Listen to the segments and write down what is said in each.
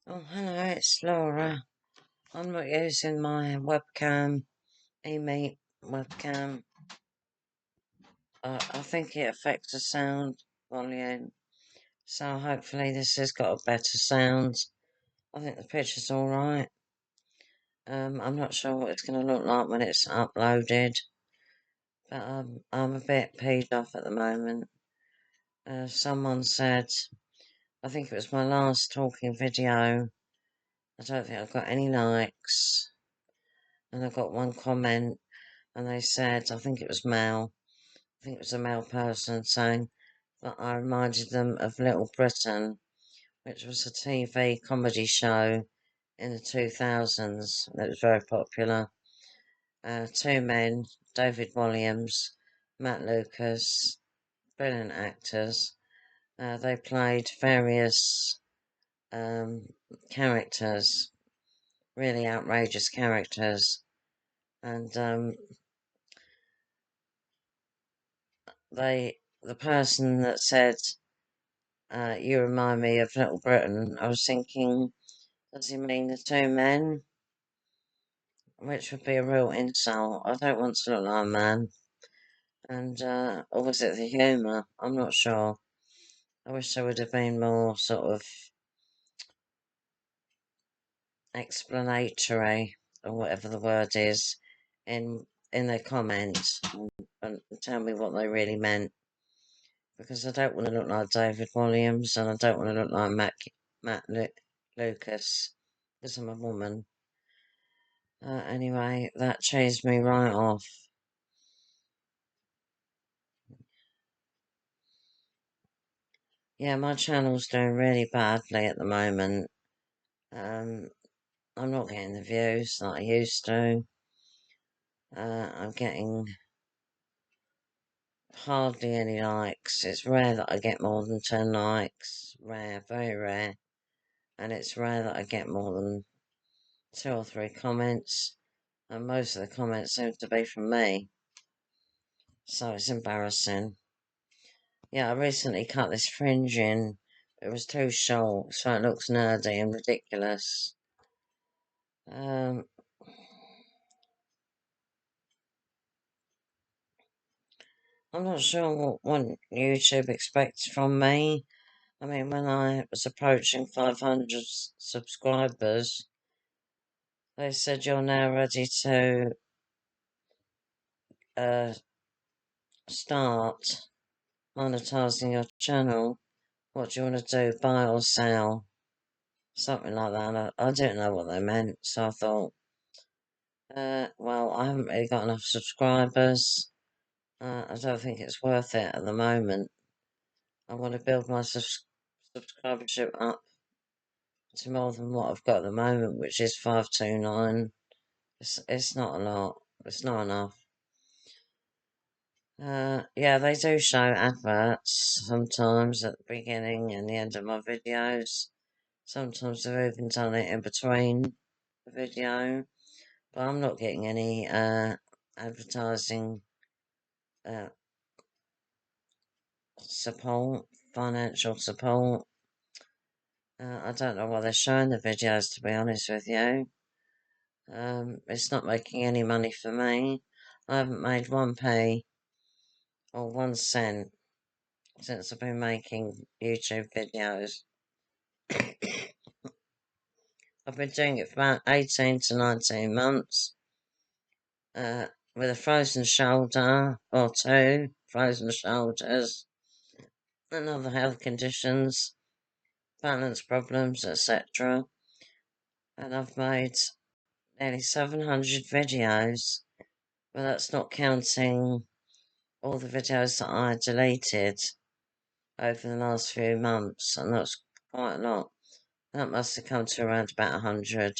Oh, hello, it's Laura. I'm not using my webcam, eMeet webcam. I think it affects the sound volume, so hopefully this has got a better sound. I think the picture's alright. I'm not sure what it's going to look like when it's uploaded, but I'm a bit peed off at the moment. Someone said, I think it was my last talking video, I don't think I've got any likes, and I got one comment, and they said, I think it was male, I think it was a male person saying that I reminded them of Little Britain, which was a TV comedy show in the 2000s that was very popular. Two men, David Williams, Matt Lucas, brilliant actors. They played various characters, really outrageous characters, and the person that said, you remind me of Little Britain, I was thinking, does he mean the two men? Which would be a real insult. I don't want to look like a man. And, or was it the humour? I'm not sure. I wish there would have been more sort of explanatory, or whatever the word is, in their comments, and tell me what they really meant. Because I don't want to look like David Williams, and I don't want to look like Lucas, because I'm a woman. Anyway, that chased me right off. Yeah, my channel's doing really badly at the moment. Um, I'm not getting the views that I used to. I'm getting hardly any likes. It's rare that I get more than 10 likes. Rare, very rare. And it's rare that I get more than 2 or 3 comments. And most of the comments seem to be from me. So it's embarrassing. Yeah, I recently cut this fringe in. It was too short, so it looks nerdy and ridiculous. Um, I'm not sure what YouTube expects from me. I mean, when I was approaching 500 subscribers, they said you're now ready to uh, start monetizing your channel. What do you want to do? Buy or sell? Something like that. And I didn't know what they meant, so I thought, well, I haven't really got enough subscribers. I don't think it's worth it at the moment. I want to build my subscribership up to more than what I've got at the moment, which is 529. It's not a lot. It's not enough. Yeah, they do show adverts sometimes at the beginning and the end of my videos. Sometimes they've even done it in between the video. But I'm not getting any advertising uh, support, financial support. I don't know why they're showing the videos, to be honest with you. It's not making any money for me. I haven't made 1p or 1 cent since I've been making YouTube videos. I've been doing it for about 18 to 19 months, with a frozen shoulder or 2 frozen shoulders and other health conditions, balance problems, etc. And I've made nearly 700 videos, but that's not counting all the videos that I deleted over the last few months, and that's quite a lot. That must have come to around about 100.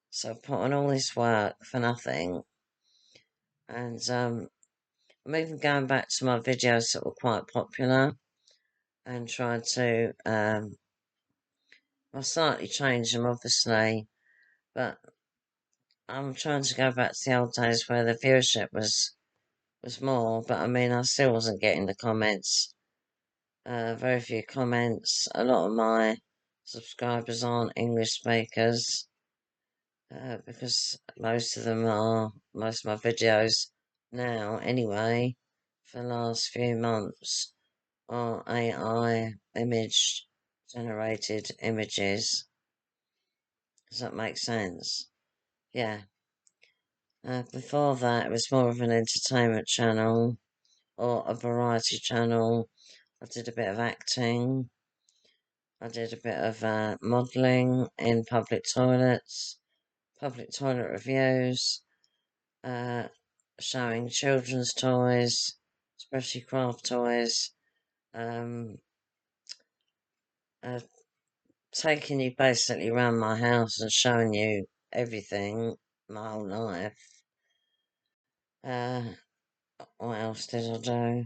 So I've put on all this work for nothing, and I'm even going back to my videos that were quite popular and trying to, I'll slightly change them obviously, but I'm trying to go back to the old days where the viewership was more, but I mean, I still wasn't getting the comments. Very few comments. A lot of my subscribers aren't English speakers, because most of my videos now, anyway, for the last few months, are AI image generated images. Does that make sense? Yeah. Before that, it was more of an entertainment channel or a variety channel. I did a bit of acting. I did a bit of modelling in public toilets, public toilet reviews, uh, showing children's toys, especially craft toys, um, uh, taking you basically around my house and showing you everything my whole life. What else did I do?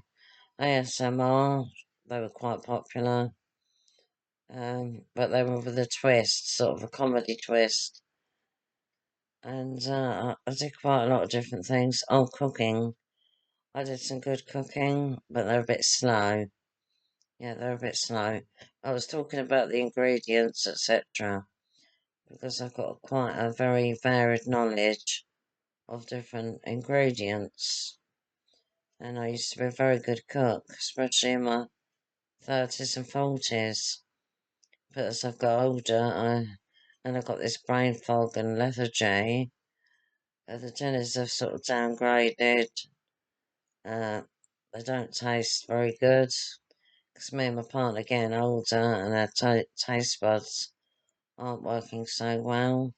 ASMR, they were quite popular, but they were with a twist, sort of a comedy twist. And I did quite a lot of different things. Oh, cooking. I did some good cooking, but they're a bit slow. Yeah, they're a bit slow. I was talking about the ingredients, etc., because I've got quite a very varied knowledge of different ingredients. And I used to be a very good cook, especially in my 30s and 40s. But as I've got older, I've got this brain fog and lethargy. The dinners have sort of downgraded. Uh, they don't taste very good. Because me and my partner getting older and our taste buds aren't working so well.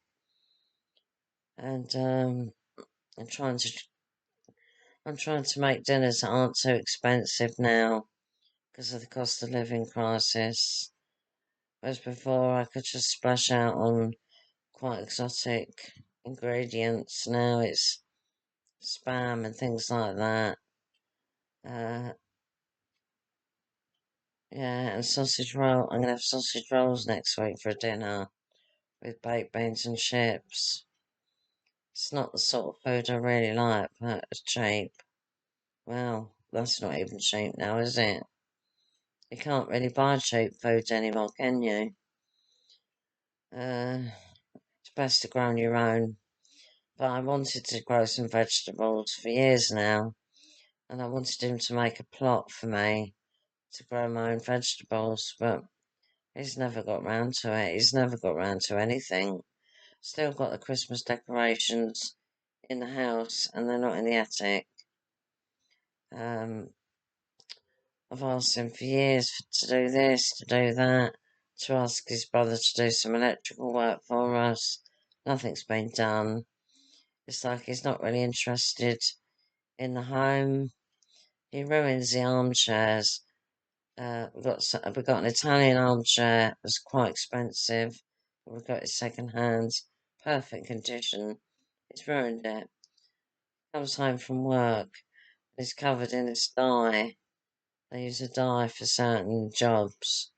And I'm trying to I'm trying to make dinners that aren't too expensive now because of the cost of living crisis. Whereas before I could just splash out on quite exotic ingredients. Now it's spam and things like that. Uh, yeah, and sausage roll. I'm gonna have sausage rolls next week for dinner with baked beans and chips. It's not the sort of food I really like, but it's cheap. Well, that's not even cheap now, is it? You can't really buy cheap food anymore, can you? It's best to grow on your own. But I wanted to grow some vegetables for years now, and I wanted him to make a plot for me to grow my own vegetables, but he's never got round to it. He's never got round to anything. Still got the Christmas decorations in the house, and they're not in the attic. Um, I've asked him for years to do this, to do that, to ask his brother to do some electrical work for us. Nothing's been done. It's like he's not really interested in the home. He ruins the armchairs. We got an Italian armchair. It was quite expensive. We got it second hand, perfect condition. He's ruined it. Comes home from work. He's covered in this dye. They use a dye for certain jobs,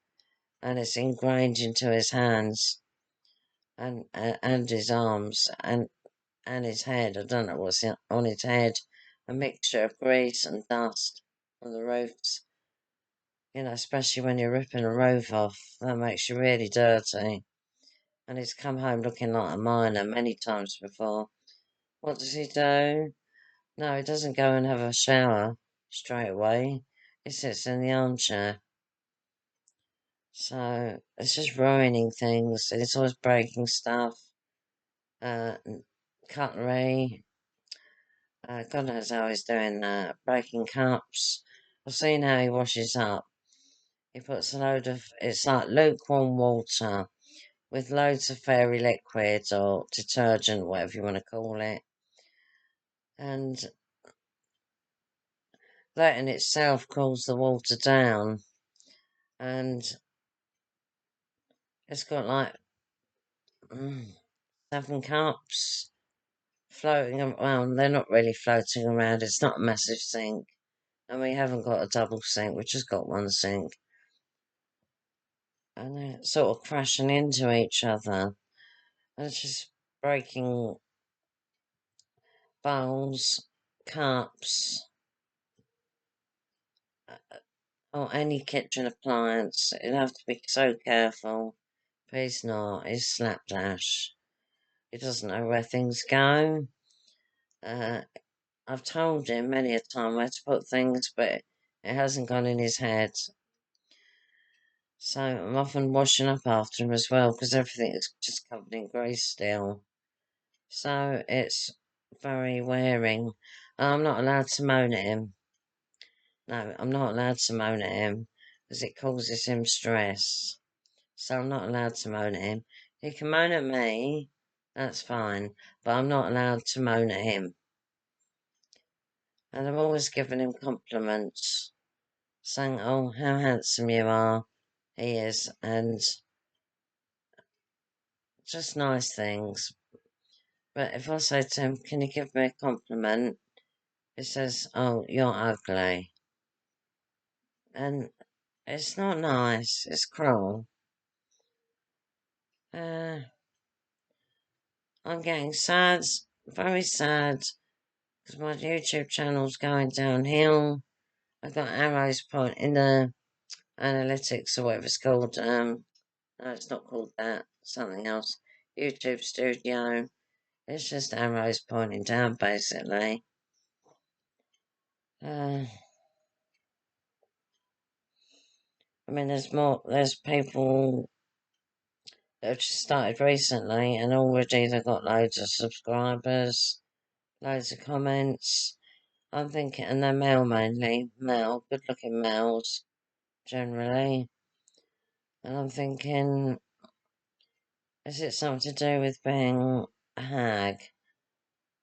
and it's ingrained into his hands and his arms and his head. I don't know what's on his head. A mixture of grease and dust on the roofs. Especially when you're ripping a roof off, that makes you really dirty. And he's come home looking like a miner many times before. What does he do? No, he doesn't go and have a shower straight away. He sits in the armchair. So it's just ruining things. It's always breaking stuff. Uh, Cutlery. God knows how he's doing that. Breaking cups. I've seen how he washes up. He puts a load of, it's like lukewarm water with loads of fairy liquid or detergent, whatever you want to call it. And that in itself cools the water down. And it's got like 7 cups floating around. They're not really floating around. It's not a massive sink. And we haven't got a double sink. We've just got one sink. And they're sort of crashing into each other. And it's just breaking bowls, cups, or any kitchen appliance. You have to be so careful. but he's not. He's slapdash. He doesn't know where things go. I've told him many a time where to put things, but it hasn't gone in his head. So I'm often washing up after him as well because everything is just covered in grease still. So it's very wearing. I'm not allowed to moan at him. No, I'm not allowed to moan at him because it causes him stress. So I'm not allowed to moan at him. He can moan at me, that's fine, but I'm not allowed to moan at him. And I'm always giving him compliments, saying, oh, how handsome you are, he is, and just nice things. But if I say to him, can you give me a compliment? He says, oh, you're ugly. And it's not nice, it's cruel. I'm getting sad, very sad, because my YouTube channel's going downhill. I've got arrows pointing the analytics or whatever it's called. No, it's not called that. Something else. YouTube Studio. It's just arrows pointing down, basically. I mean, there's people that have just started recently, and already they've got loads of subscribers, loads of comments. I'm thinking, and they're male mainly, good-looking males, generally. And I'm thinking, is it something to do with being a hag?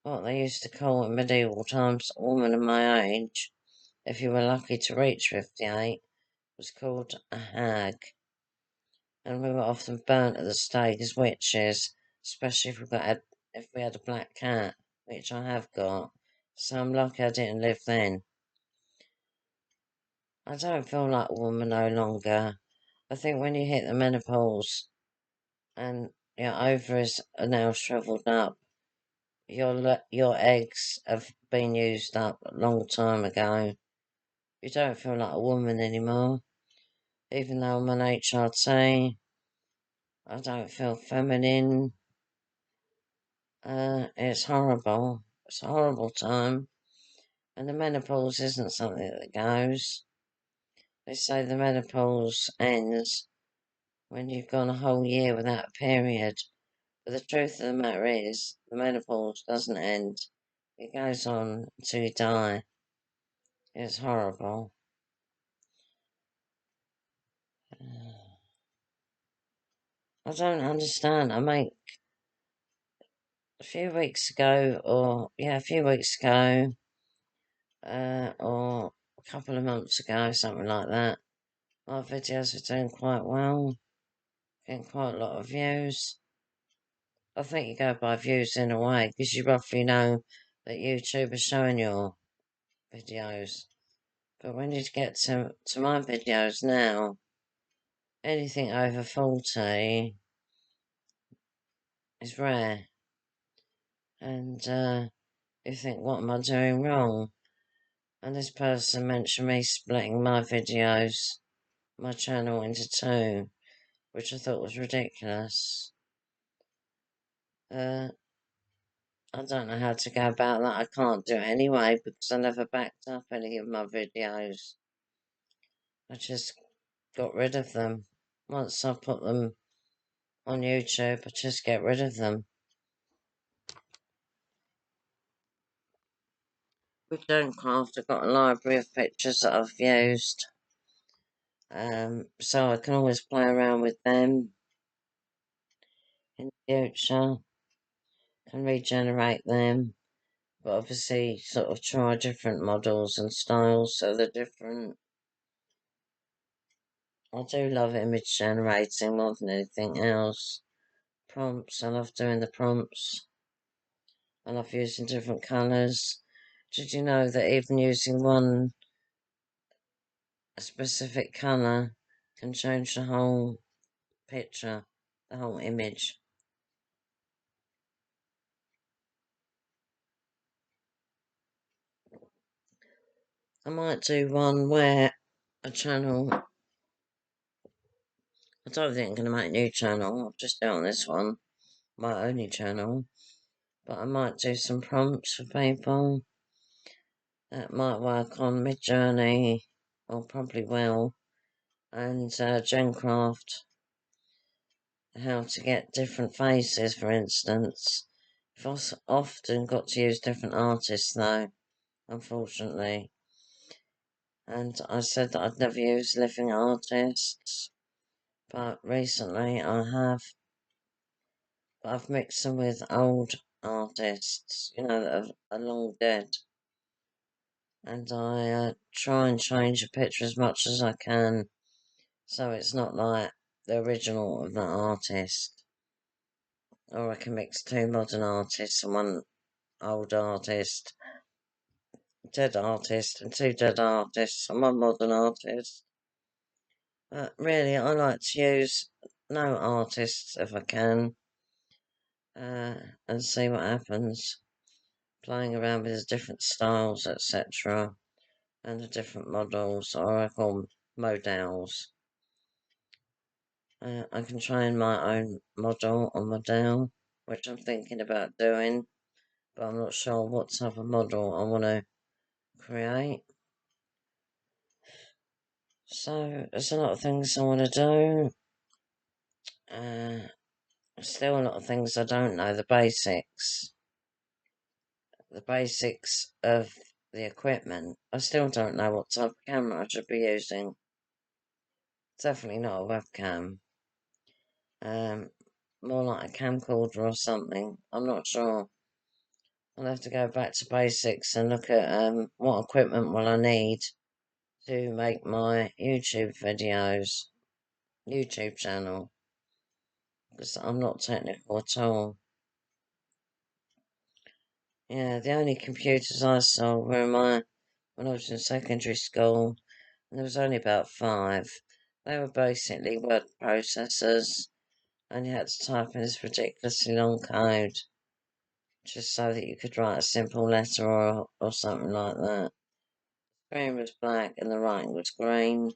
What they used to call in medieval times, a woman of my age, if you were lucky to reach 58, was called a hag. And we were often burnt at the stake as witches, especially if we had a black cat, which I have got. So I'm lucky I didn't live then. I don't feel like a woman no longer. I think when you hit the menopause and your ovaries are now shriveled up, your eggs have been used up a long time ago. You don't feel like a woman anymore. Even though I'm an HRT, I don't feel feminine. It's horrible. It's a horrible time. And the menopause isn't something that goes. They say the menopause ends when you've gone a whole year without a period. But the truth of the matter is, the menopause doesn't end. It goes on until you die. It's horrible. I don't understand. A few weeks ago, or a couple of months ago, something like that, my videos are doing quite well, getting quite a lot of views. I think you go by views in a way, because you roughly know that YouTube is showing your videos. But when you get to my videos now, anything over 40 is rare. And you think, what am I doing wrong? And this person mentioned me splitting my videos, my channel into two, which I thought was ridiculous. I don't know how to go about that. I can't do it anyway because I never backed up any of my videos. I just got rid of them. Once I put them on YouTube, I just get rid of them. With Donecraft, I've got a library of pictures that I've used. So I can always play around with them in the future. Can regenerate them. But obviously sort of try different models and styles so they're different. I do love image generating more than anything else. Prompts, I love doing the prompts. I love using different colours. Did you know that even using one specific colour can change the whole picture, the whole image? I might do one where a channel I don't think I'm going to make a new channel. I've just done this one, my only channel. But I might do some prompts for people that might work on Midjourney, or probably will, and Gencraft, how to get different faces, for instance. I've often got to use different artists, though, unfortunately. And I said that I'd never use living artists, but recently I have. I've mixed them with old artists, that are long dead. And I try and change a picture as much as I can, so it's not like the original of that artist. Or I can mix two modern artists and one old artist, dead artist, and two dead artists and one modern artist. But really, I like to use no artists if I can, and see what happens. Playing around with the different styles, etc., and the different models, or I call them models. I can train my own model or model, which I'm thinking about doing, but I'm not sure what type of model I want to create. So there's a lot of things I want to do. Still a lot of things I don't know. The basics of the equipment. I still don't know what type of camera I should be using. Definitely not a webcam. More like a camcorder or something. I'm not sure. I'll have to go back to basics and look at what equipment will I need to make my YouTube videos, YouTube channel, because I'm not technical at all. Yeah, the only computers I saw were when I was in secondary school, and there was only about 5. They were basically word processors, and you had to type in this ridiculously long code just so that you could write a simple letter or something like that. The screen was black and the writing was green,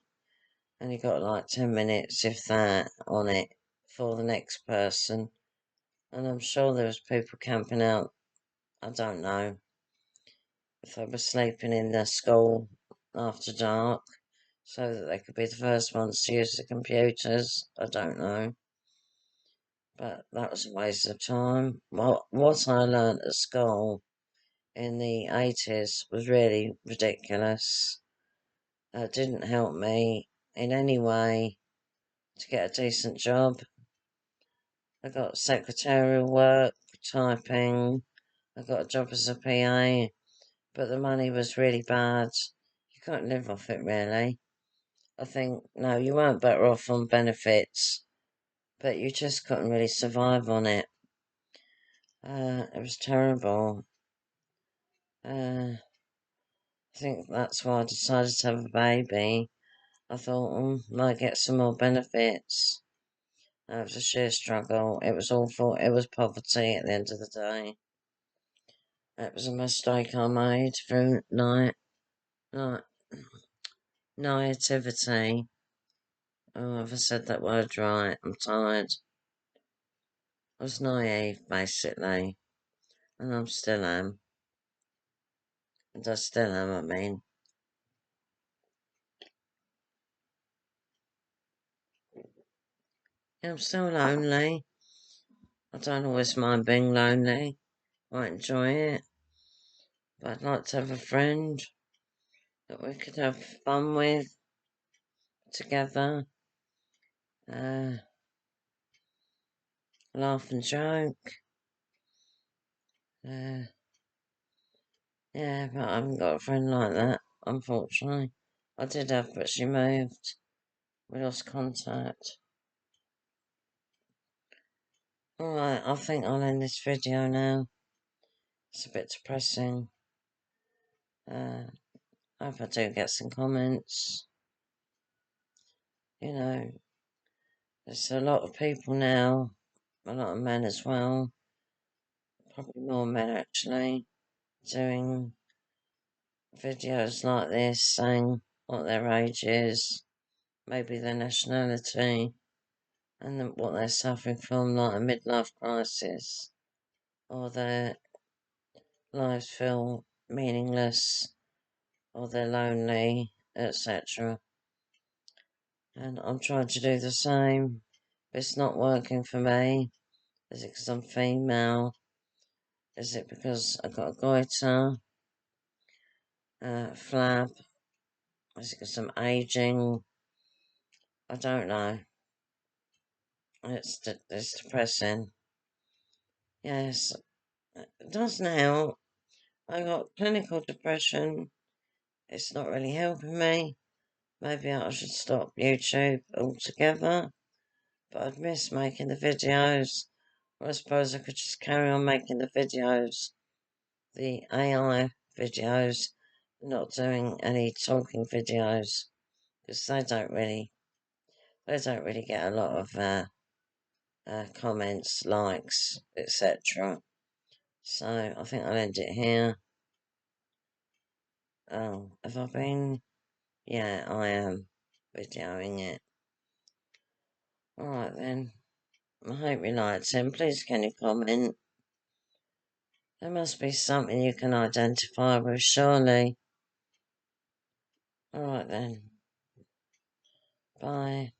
and you got like 10 minutes, if that, on it for the next person. And I'm sure there was people camping out, I don't know, if they were sleeping in their school after dark, so that they could be the first ones to use the computers. I don't know. But that was a waste of time. What I learnt at school in the 80s was really ridiculous. It didn't help me in any way to get a decent job. I got secretarial work, typing. I got a job as a PA, but the money was really bad. You couldn't live off it, really. I think, no, you weren't better off on benefits, but you just couldn't really survive on it. It was terrible. I think that's why I decided to have a baby. I thought, might get some more benefits. It was a sheer struggle. It was awful. It was poverty at the end of the day. It was a mistake I made through night, naivety. Oh, have I said that word right? I'm tired. I was naive, basically, and I still am. And I still am, I mean. Yeah, I'm still lonely. I don't always mind being lonely. I enjoy it. But I'd like to have a friend that we could have fun with together. Uh, laugh and joke. Uh, yeah, but I haven't got a friend like that, unfortunately. I did have, but she moved. We lost contact. Alright, I think I'll end this video now. It's a bit depressing. I hope I do get some comments. There's a lot of people now, a lot of men as well, probably more men actually, doing videos like this, saying what their age is, maybe their nationality, and what they're suffering from, like a midlife crisis, or their lives feel meaningless, or they're lonely, etc. And I'm trying to do the same, but it's not working for me. Is it because I'm female? Is it because I got a goiter, flab? Is it because I'm aging? I don't know. It's depressing. Yes, it doesn't help. I got clinical depression. It's not really helping me. Maybe I should stop YouTube altogether. But I'd miss making the videos. Or I suppose I could just carry on making the videos, the AI videos, not doing any talking videos, because they don't really get a lot of comments, likes, etc. So I think I'll end it here. Oh, have I been? Yeah, I am videoing it. Alright then. I hope you liked him. Please can you comment? There must be something you can identify with, surely. Alright then. Bye.